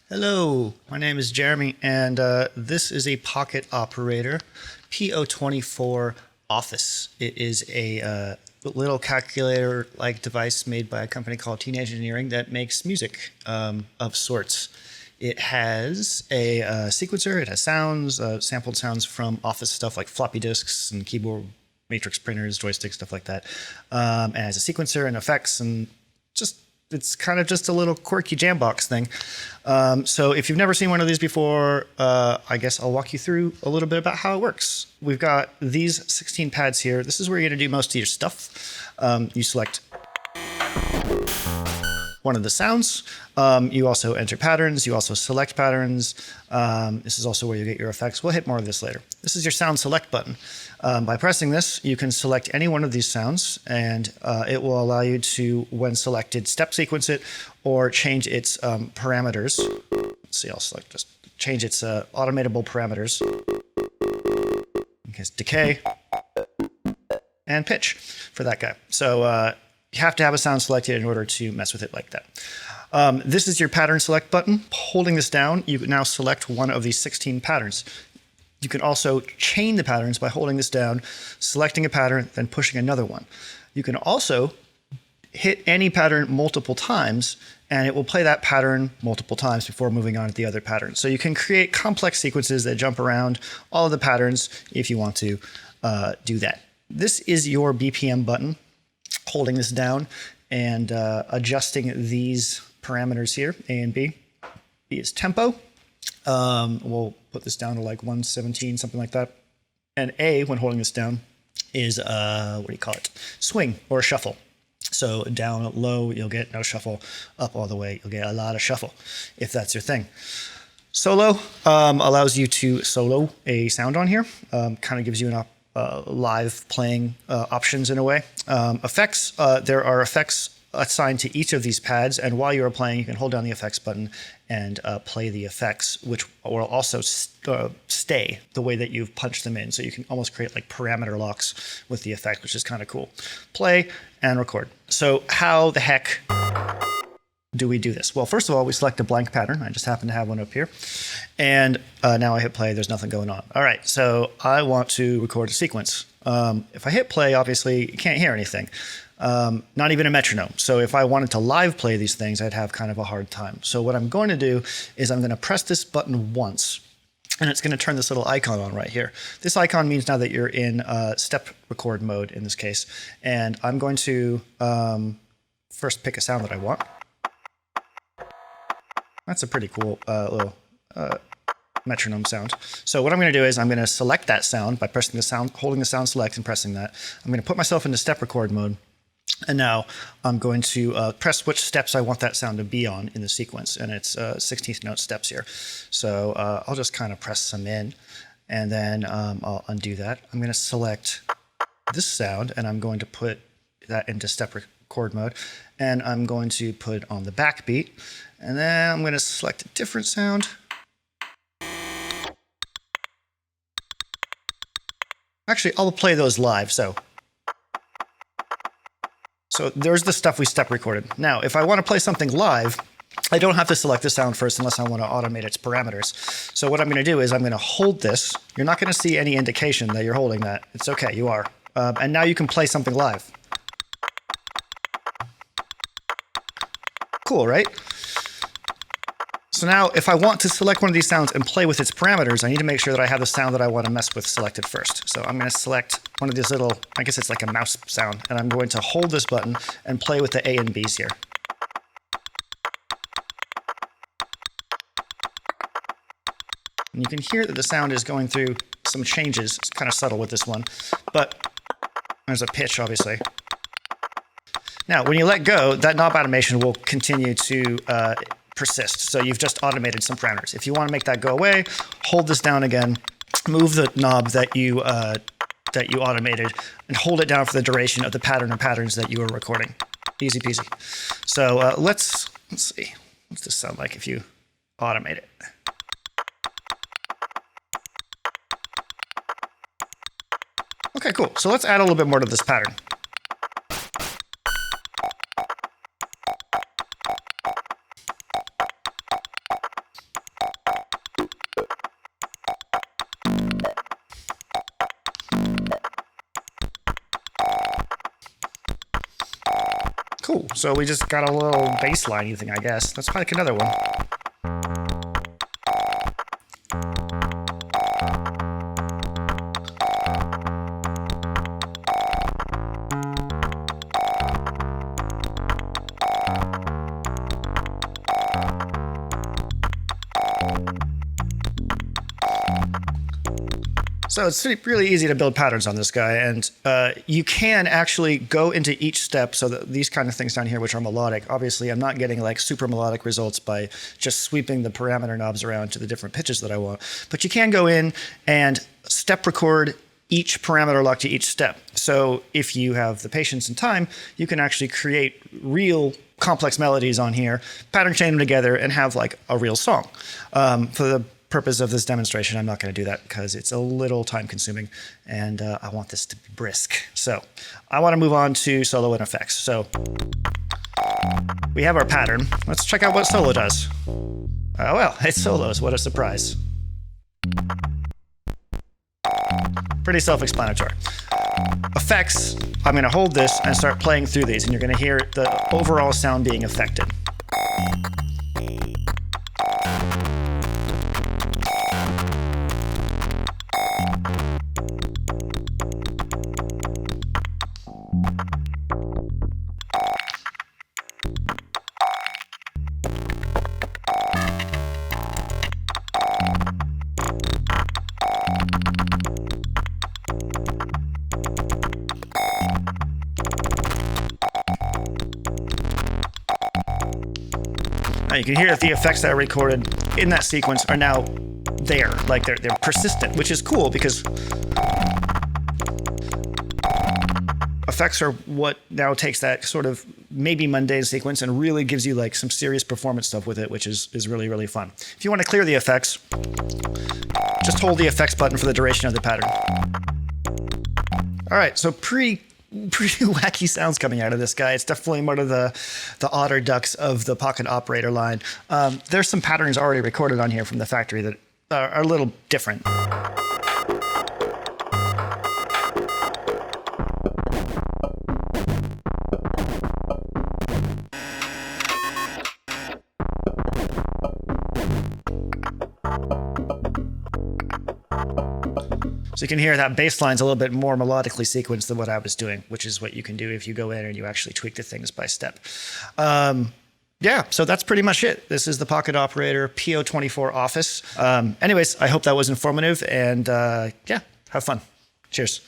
Hello, my name is Jeremy, and this is a pocket operator PO-24 Office. It is a little calculator-like device made by a company called Teenage Engineering that makes music of sorts. It has a sequencer, it has sounds, sampled sounds from Office stuff like floppy disks and keyboard matrix printers, joysticks, stuff like that. And it has a sequencer and effects and it's kind of just a little quirky Jambox thing. So if you've never seen one of these before, I guess I'll walk you through a little bit about how it works. We've got these 16 pads here. This is where you're going to do most of your stuff. You select one of the sounds. You also enter patterns. You also select patterns. This is also where you get your effects. We'll hit more of this later. This is your sound select button. By pressing this, you can select any one of these sounds, and it will allow you to, when selected, step sequence it or change its parameters. Let's see, I'll select just change its automatable parameters. Okay, decay and pitch for that guy. So you have to have a sound selected in order to mess with it like that. This is your pattern select button. Holding this down, you can now select one of these 16 patterns. You can also chain the patterns by holding this down, selecting a pattern, then pushing another one. You can also hit any pattern multiple times, and it will play that pattern multiple times before moving on to the other pattern. So you can create complex sequences that jump around all of the patterns if you want to do that. This is your BPM button. Holding this down and adjusting these parameters here, A and B. B is tempo. We'll put this down to like 117, something like that. And A, when holding this down, is, what do you call it? Swing or shuffle. So down, low, you'll get no shuffle. Up all the way, you'll get a lot of shuffle, if that's your thing. Solo allows you to solo a sound on here. Kind of gives you an live playing options in a way. Effects, there are effects assigned to each of these pads, and while you're playing, you can hold down the effects button and play the effects, which will also stay the way that you've punched them in. So you can almost create like parameter locks with the effect, which is kind of cool. Play and record. So how the heck do we do this? Well, first of all, we select a blank pattern. I just happen to have one up here. And now I hit play, there's nothing going on. All right, so I want to record a sequence. If I hit play, obviously you can't hear anything. Not even a metronome. So if I wanted to live play these things, I'd have kind of a hard time. So what I'm going to do is I'm going to press this button once, and it's going to turn this little icon on right here. This icon means now that you're in step record mode in this case. And I'm going to first pick a sound that I want. That's a pretty cool little metronome sound. So what I'm going to do is I'm going to select that sound by pressing the sound, holding the sound select and pressing that. I'm going to put myself into step record mode. And now I'm going to press which steps I want that sound to be on in the sequence. And it's 16th note steps here. So I'll just kind of press some in, and then I'll undo that. I'm going to select this sound, and I'm going to put that into step record mode. And I'm going to put it on the backbeat. And then I'm going to select a different sound. Actually, I'll play those live. So there's the stuff we step recorded. Now, if I want to play something live, I don't have to select the sound first unless I want to automate its parameters. So what I'm going to do is I'm going to hold this. You're not going to see any indication that you're holding that. It's okay, you are. And now you can play something live. Cool, right? So now if I want to select one of these sounds and play with its parameters, I need to make sure that I have the sound that I want to mess with selected first. So I'm going to select one of these little, I guess it's like a mouse sound, and I'm going to hold this button and play with the A and Bs here. And you can hear that the sound is going through some changes. It's kind of subtle with this one, but there's a pitch, obviously. Now, when you let go, that knob animation will continue to persist. So you've just automated some parameters. If you want to make that go away, hold this down again, move the knob that you automated, and hold it down for the duration of the pattern or patterns that you were recording. Easy peasy. So let's see. What's this sound like if you automate it? Okay, cool. So let's add a little bit more to this pattern. Cool. So we just got a little bass line thing, I guess. Let's pick another one. So it's really easy to build patterns on this guy, and you can actually go into each step. So that these kind of things down here, which are melodic, obviously I'm not getting like super melodic results by just sweeping the parameter knobs around to the different pitches that I want. But you can go in and step record each parameter lock to each step. So if you have the patience and time, you can actually create real complex melodies on here, pattern chain them together, and have like a real song. For the purpose of this demonstration, I'm not going to do that because it's a little time consuming, and I want this to be brisk. So I want to move on to solo and effects. So we have our pattern. Let's check out what solo does. Well, it solos. What a surprise. Pretty self-explanatory. Effects, I'm going to hold this and start playing through these, and you're going to hear the overall sound being affected. Now you can hear that the effects that I recorded in that sequence are now there, like they're persistent, which is cool because effects are what now takes that sort of maybe mundane sequence and really gives you like some serious performance stuff with it, which is really, really fun. If you want to clear the effects, just hold the effects button for the duration of the pattern. All right, so pretty wacky sounds coming out of this guy. It's definitely one of the otter ducks of the pocket operator line. There's some patterns already recorded on here from the factory that are a little different. So you can hear that bass line's a little bit more melodically sequenced than what I was doing, which is what you can do if you go in and you actually tweak the things by step. Yeah, so that's pretty much it. This is the Pocket Operator PO-24 Office. Anyways, I hope that was informative, and yeah, have fun. Cheers.